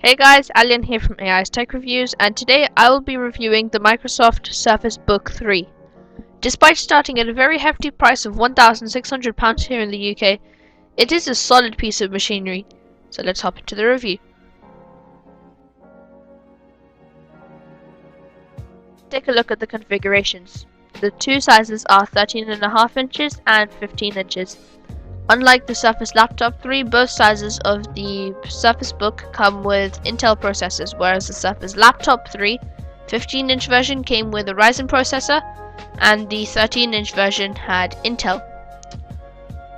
Hey guys, Alien here from AI's Tech Reviews, and today I will be reviewing the Microsoft Surface Book 3. Despite starting at a very hefty price of £1,600 here in the UK, it is a solid piece of machinery, so let's hop into the review. Take a look at the configurations. The two sizes are 13.5 inches and 15 inches. Unlike the Surface Laptop 3, both sizes of the Surface Book come with Intel processors, whereas the Surface Laptop 3 15-inch version came with a Ryzen processor, and the 13-inch version had Intel.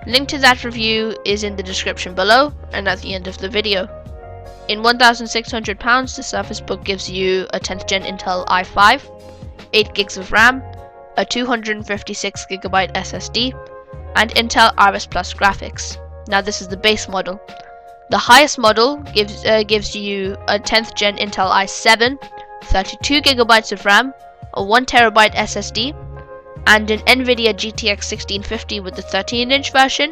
Link to that review is in the description below and at the end of the video. In £1,600, the Surface Book gives you a 10th gen Intel i5, 8 gigs of RAM, a 256GB SSD, and Intel Iris Plus graphics. Now this is the base model. The highest model gives you a 10th gen Intel i7, 32GB of RAM, a 1TB SSD, and an Nvidia GTX 1650 with the 13-inch version,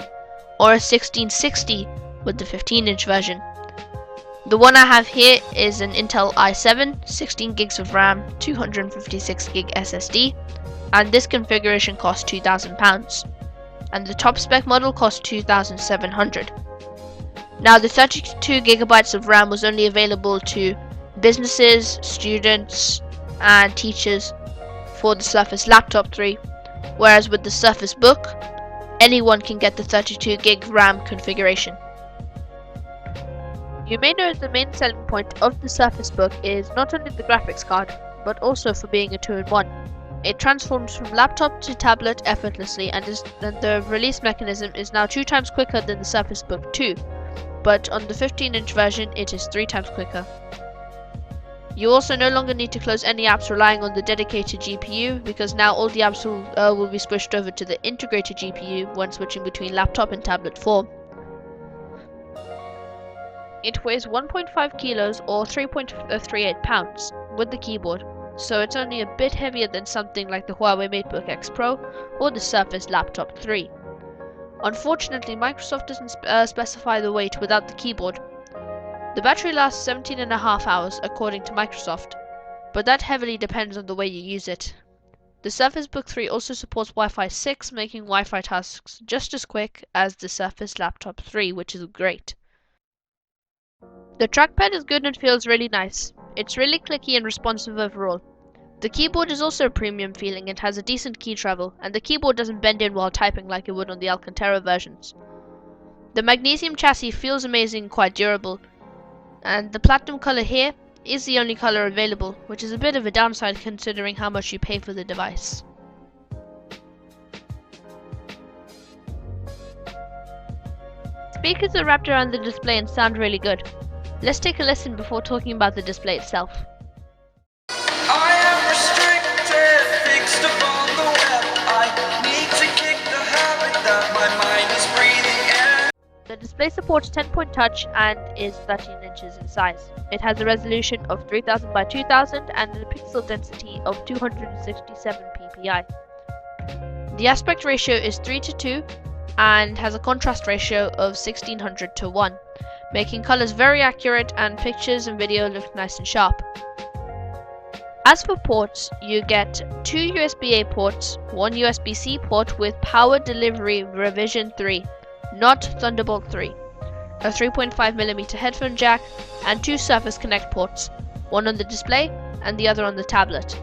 or a 1660 with the 15-inch version. The one I have here is an Intel i7, 16 gigs of RAM, 256GB SSD, and this configuration costs £2,000. And the top spec model cost $2,700. Now the 32GB of RAM was only available to businesses, students, and teachers for the Surface Laptop 3, whereas with the Surface Book, anyone can get the 32GB RAM configuration. You may know the main selling point of the Surface Book is not only the graphics card, but also for being a 2-in-1. It transforms from laptop to tablet effortlessly, and the release mechanism is now 2 times quicker than the Surface Book 2, but on the 15-inch version it is 3 times quicker. You also no longer need to close any apps relying on the dedicated GPU, because now all the apps will be switched over to the integrated GPU when switching between laptop and tablet form. It weighs 1.5 kilos or 3.38 pounds with the keyboard, so it's only a bit heavier than something like the Huawei MateBook X Pro or the Surface Laptop 3. Unfortunately, Microsoft doesn't specify the weight without the keyboard. The battery lasts 17.5 hours according to Microsoft, but that heavily depends on the way you use it. The Surface Book 3 also supports Wi-Fi 6, making Wi-Fi tasks just as quick as the Surface Laptop 3, which is great. The trackpad is good and feels really nice. It's really clicky and responsive overall. The keyboard is also premium feeling and has a decent key travel, and the keyboard doesn't bend in while typing like it would on the Alcantara versions. The magnesium chassis feels amazing and quite durable, and the platinum color here is the only color available, which is a bit of a downside considering how much you pay for the device. Speakers are wrapped around the display and sound really good. Let's take a listen before talking about the display itself. I am restricted, fixed upon the web. I need to kick the habit that my mind is breathing in. The display supports 10-point touch and is 13 inches in size. It has a resolution of 3000 by 2000 and a pixel density of 267 ppi. The aspect ratio is 3:2 and has a contrast ratio of 1600 to 1. Making colors very accurate and pictures and video look nice and sharp. As for ports, you get 2 USB-A ports, 1 USB-C port with Power Delivery Revision 3, not Thunderbolt 3, a 3.5mm headphone jack, and 2 Surface Connect ports, one on the display and the other on the tablet,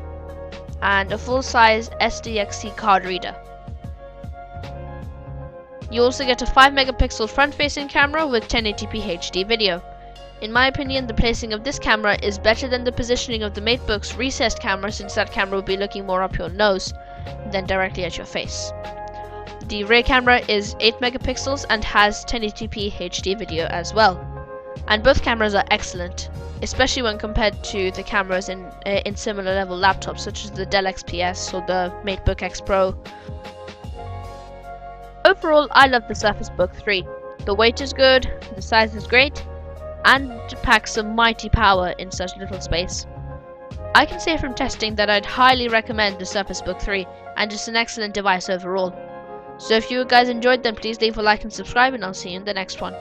and a full-size SDXC card reader. You also get a 5-megapixel front-facing camera with 1080p HD video. In my opinion, the placing of this camera is better than the positioning of the MateBook's recessed camera, since that camera will be looking more up your nose than directly at your face. The rear camera is 8 megapixels and has 1080p HD video as well. And both cameras are excellent, especially when compared to the cameras in similar level laptops such as the Dell XPS or the MateBook X Pro. Overall, I love the Surface Book 3. The weight is good, the size is great, and it packs some mighty power in such little space. I can say from testing that I'd highly recommend the Surface Book 3, and it's an excellent device overall. So if you guys enjoyed, then please leave a like and subscribe, and I'll see you in the next one.